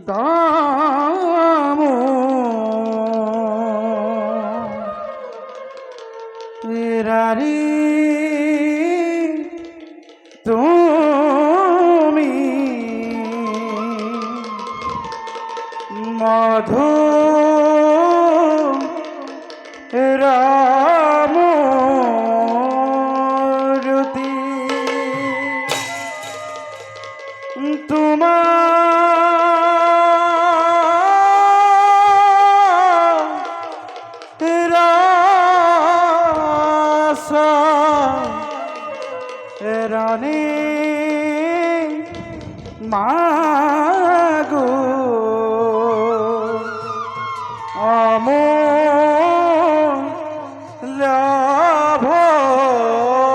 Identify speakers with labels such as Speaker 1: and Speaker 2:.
Speaker 1: দাম রারি তুমি মধু রামরতি তোমার আশা রানী মাগো অমূল্য ভকতি